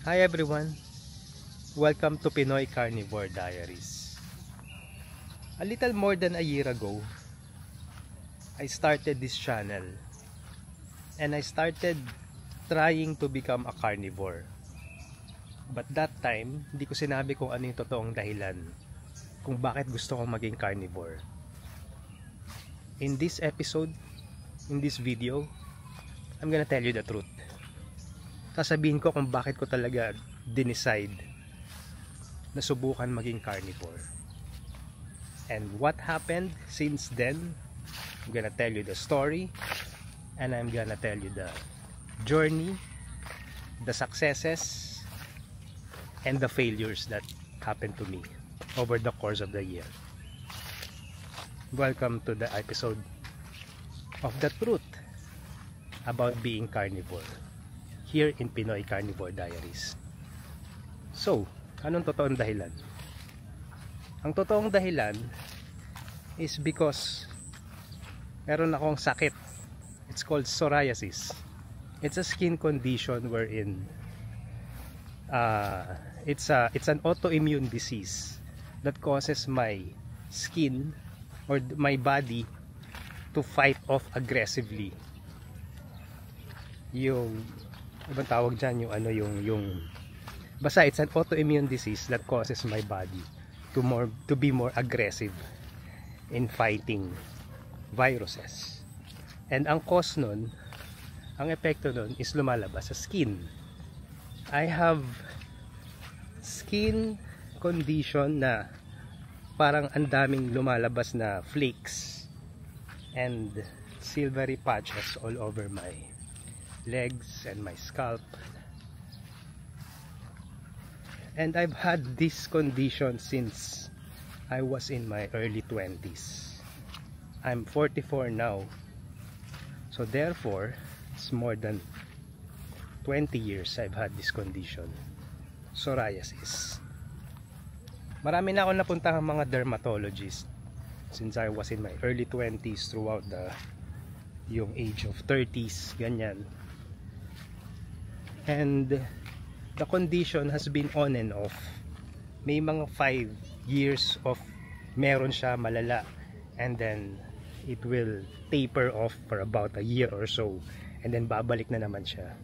Hi everyone! Welcome to Pinoy Carnivore Diaries. A little more than a year ago, I started this channel and I started trying to become a carnivore. But that time, hindi ko sinabi kung ano yung totoong dahilan kung bakit gusto kong maging carnivore. In this episode, in this video, I'm gonna tell you the truth. Sasabihin ko kung bakit ko talaga dinecide na subukan maging carnivore. And what happened since then, I'm gonna tell you the story, and I'm gonna tell you the journey, the successes, and the failures that happened to me over the course of the year. Welcome to the episode of the truth about being carnivore here in Pinoy Carnivore Diaries. So, anong totoong dahilan? Ang totoong dahilan is because meron akong sakit. It's called psoriasis. It's a skin condition wherein it's an autoimmune disease that causes my skin or my body to fight off aggressively yung ibang tawag dyan, yung basta it's an autoimmune disease that causes my body to be more aggressive in fighting viruses. And ang cause nun, ang epekto nun is lumalabas sa skin. I have skin condition na parang ang daming lumalabas na flakes and silvery patches all over my legs and my scalp. And I've had this condition since I was in my early 20s. I'm 44 now, so therefore it's more than 20 years I've had this condition, psoriasis. Marami na ako napuntahang mga dermatologist since I was in my early 20s throughout yung age of 30s, ganyan. And the condition has been on and off. May mga 5 years of meron siya malala, and then it will taper off for about a year or so, and then babalik na naman siya.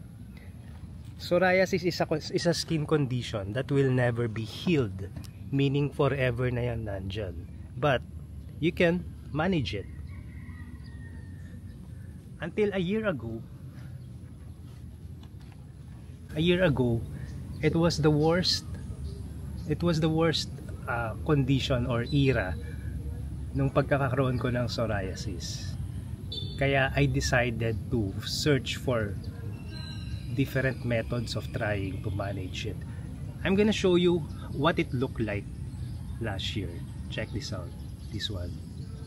Psoriasis is a skin condition that will never be healed, meaning forever na yan nandyan, but you can manage it. Until a year ago, it was the worst condition or era nung pagkakaroon ko ng psoriasis. Kaya I decided to search for different methods of trying to manage it. I'm gonna show you what it looked like last year. Check this out, this one.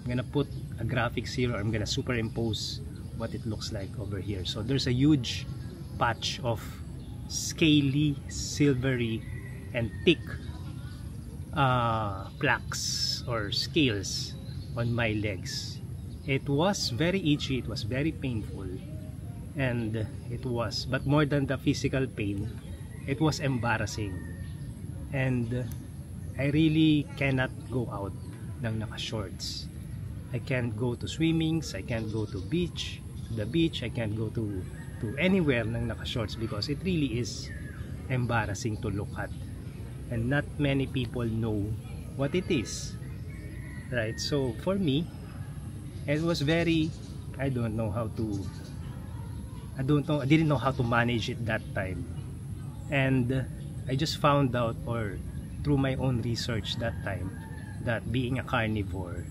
I'm gonna put a graphics here, or I'm gonna superimpose what it looks like over here. So there's a huge patch of scaly, silvery, and thick plaques or scales on my legs. It was very itchy, it was very painful, and but more than the physical pain, it was embarrassing. And I really cannot go out ng naka-shorts. I can't go to swimmings, I can't go to the beach, I can't go to anywhere ng naka-shorts because it really is embarrassing to look at, and not many people know what it is, right? So for me, it was very, I didn't know how to manage it that time. And I just found out, or through my own research that time, that being a carnivore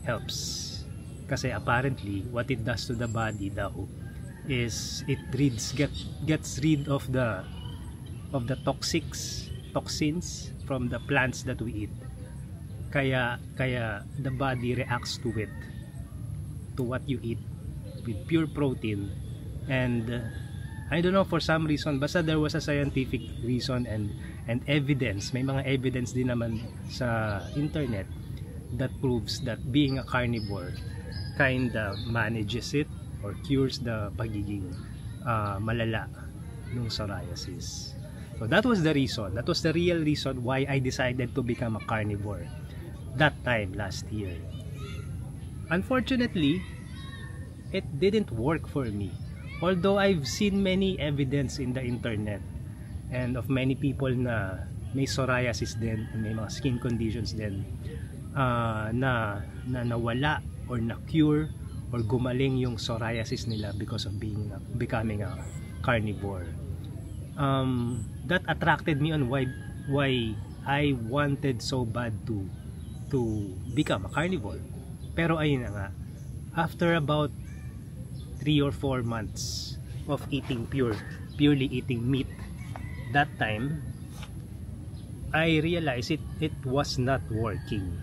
helps. Kasi apparently what it does to the body daw is it gets rid of the toxins from the plants that we eat. Kaya the body reacts to it, to what you eat, with pure protein. And I don't know, for some reason, basta there was a scientific reason and evidence. May mga evidence din naman sa internet that proves that being a carnivore kinda manages it or cures the pagiging malala ng psoriasis. So that was the reason. That was the real reason why I decided to become a carnivore that time last year. Unfortunately, it didn't work for me. Although I've seen many evidence in the internet and of many people na may psoriasis din, may mga skin conditions din, na nawala or na cure or gumaling yung psoriasis nila because of becoming a carnivore. That attracted me on why I wanted so bad to become a carnivore. Pero ayun na nga, after about 3 or 4 months of eating purely eating meat, that time I realized it was not working.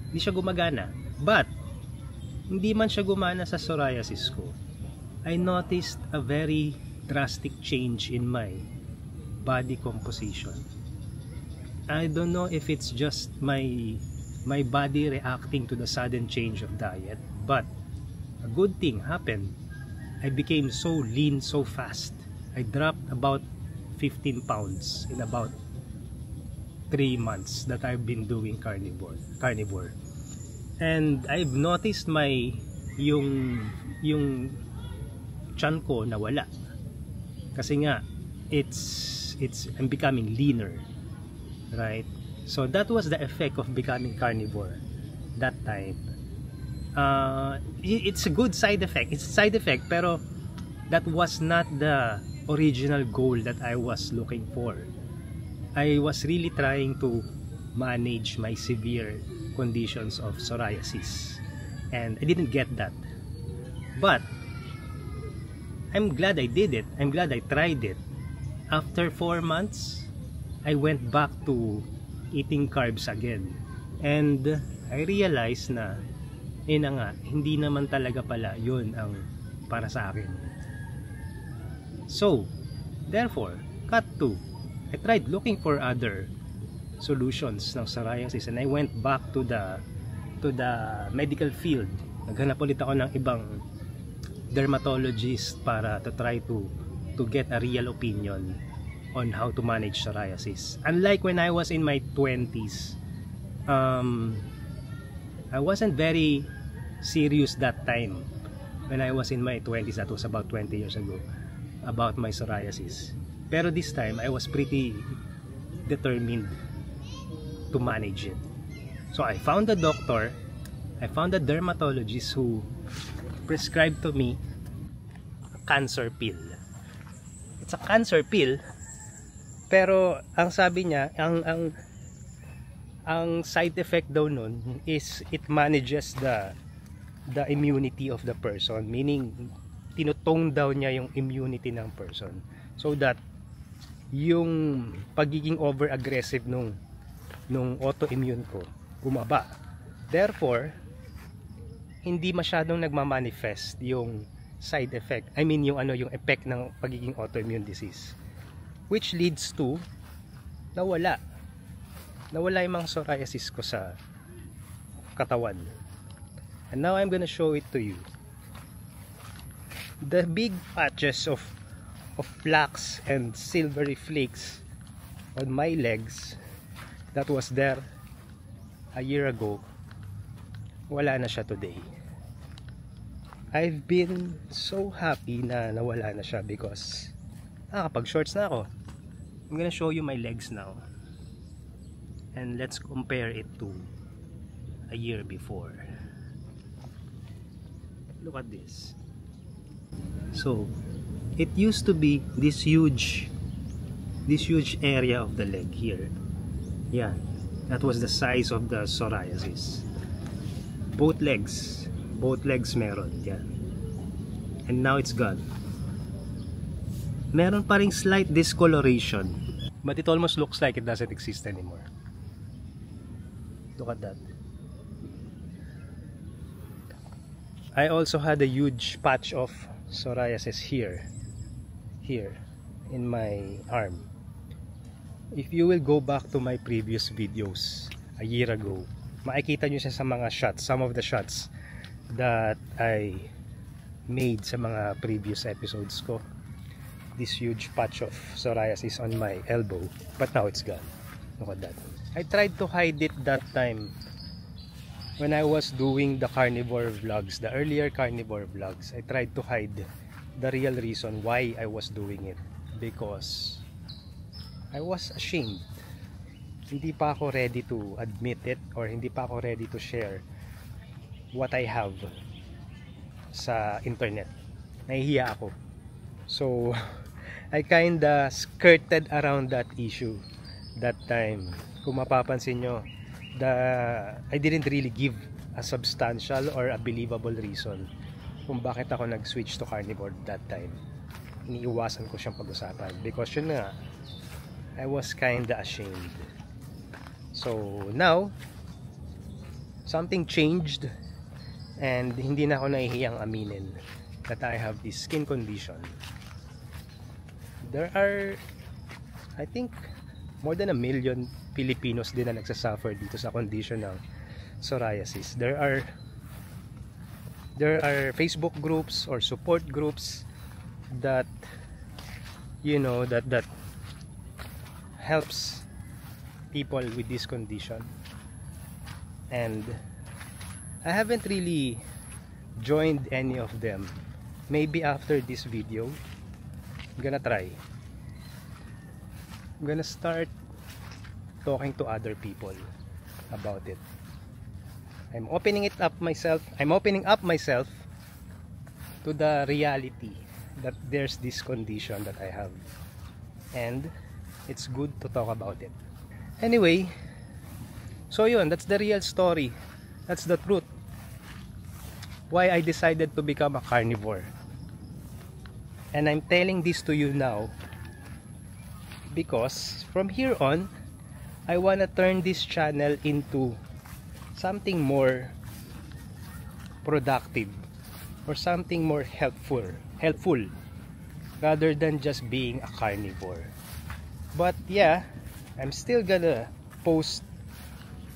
Hindi siya gumagana. But hindi man siya gumana sa psoriasis ko, I noticed a very drastic change in my body composition. I don't know if it's just my body reacting to the sudden change of diet, but a good thing happened. I became so lean so fast. I dropped about 15 pounds in about 3 months that I've been doing carnivore. And I've noticed yung tiyan ko nawala. Kasi nga I'm becoming leaner, right? So that was the effect of becoming carnivore that time. It's a good side effect. It's a side effect, pero that was not the original goal that I was looking for. I was really trying to manage my severe conditions of psoriasis, and I didn't get that. But I'm glad I did it. I'm glad I tried it. After 4 months, I went back to eating carbs again, and I realized na hindi naman talaga pala yun ang para sa akin. So therefore, cut to, I tried looking for other solutions ng psoriasis, and I went back to the medical field. Naghanap ulit ako ng ibang dermatologist para to try to get a real opinion on how to manage psoriasis. Unlike when I was in my 20s, I wasn't very serious that time. When I was in my 20s, that was about 20 years ago, about my psoriasis. Pero this time, I was pretty determined to manage it. So I found a doctor, I found a dermatologist who prescribed to me a cancer pill. It's a cancer pill, pero ang sabi niya, ang side effect daw nun is it manages the immunity of the person, meaning tinutone daw niya yung immunity ng person so that yung pagiging over aggressive nung autoimmune ko bumaba. Therefore, hindi masyadong nagmamanifest yung side effect, yung effect ng pagiging autoimmune disease, which leads to nawala yung mga psoriasis ko sa katawan. And now I'm gonna show it to you. The big patches of plaques and silvery flakes on my legs that was there a year ago, wala na siya today. I've been so happy na nawala na siya because nakakapag shorts na ako. I'm gonna show you my legs now, and let's compare it to a year before. Look at this. So it used to be this huge area of the leg here. Yeah, that was the size of the psoriasis. Both legs meron yan. And now it's gone. Meron pa ring slight discoloration, but it almost looks like it doesn't exist anymore. Look at that. I also had a huge patch of psoriasis here in my arm. If you will go back to my previous videos a year ago, makikita nyo siya sa mga shots, some of the shots that I made sa mga previous episodes ko. this huge patch of psoriasis on my elbow, but now it's gone. Look at that. I tried to hide it that time when I was doing the carnivore vlogs, the earlier carnivore vlogs. I tried to hide the real reason why I was doing it, because I was ashamed. Hindi pa ako ready to admit it, or hindi pa ako ready to share what I have sa internet. Nahihiya ako. So I kinda skirted around that issue that time. Kung mapapansin nyo, I didn't really give a substantial or a believable reason kung bakit ako nag-switch to carnivore that time. Iniiwasan ko siyang pag-usapan because yun nga, I was kinda ashamed. So now something changed, and hindi na ako nahihiyang aminin that I have this skin condition. There are, I think, more than 1 million Filipinos din na nagsasuffer dito sa condition ng psoriasis. There are Facebook groups or support groups that, you know, that helps people with this condition, and I haven't really joined any of them. Maybe after this video I'm gonna try. I'm gonna start talking to other people about it. I'm opening up myself to the reality that there's this condition that I have, and it's good to talk about it. Anyway, so yun, that's the real story. That's the truth. Why I decided to become a carnivore. And I'm telling this to you now because from here on, I wanna turn this channel into something more productive or something more helpful rather than just being a carnivore. But yeah, I'm still gonna post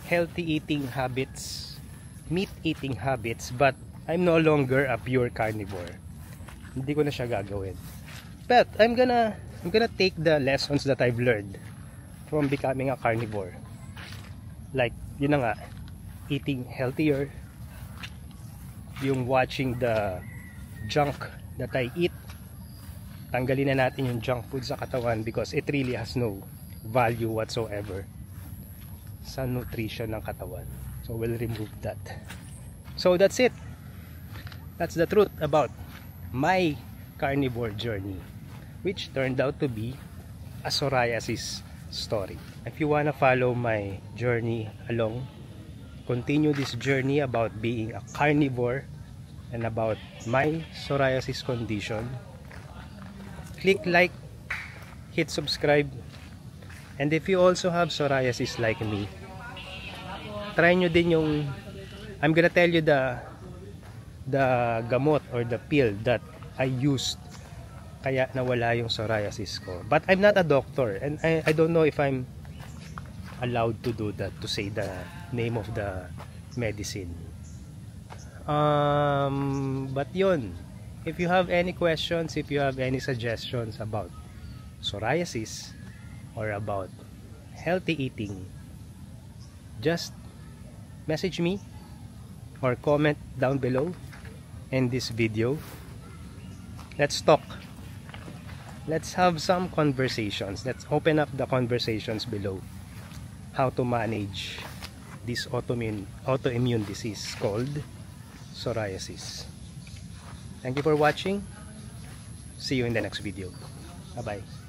healthy eating habits, meat eating habits, but I'm no longer a pure carnivore. Hindi ko na siya gagawin. But I'm gonna take the lessons that I've learned from becoming a carnivore. Like, yun na nga, eating healthier, yung watching the junk that I eat. Tanggalin na natin yung junk food sa katawan because it really has no value whatsoever sa nutrition ng katawan. So we'll remove that. So that's it. That's the truth about my carnivore journey, which turned out to be a psoriasis story. If you wanna follow my journey along, continue this journey about being a carnivore and about my psoriasis condition, click like, hit subscribe, and if you also have psoriasis like me, try nyo din yung, I'm gonna tell you the gamot or the pill that I used kaya nawala yung psoriasis ko. But I'm not a doctor, and I don't know if I'm allowed to do that, to say the name of the medicine. But yun, if you have any questions, if you have any suggestions about psoriasis or about healthy eating, just message me or comment down below in this video. Let's talk. Let's have some conversations. Let's open up the conversations below. How to manage this autoimmune disease called psoriasis. Thank you for watching. See you in the next video. Bye bye.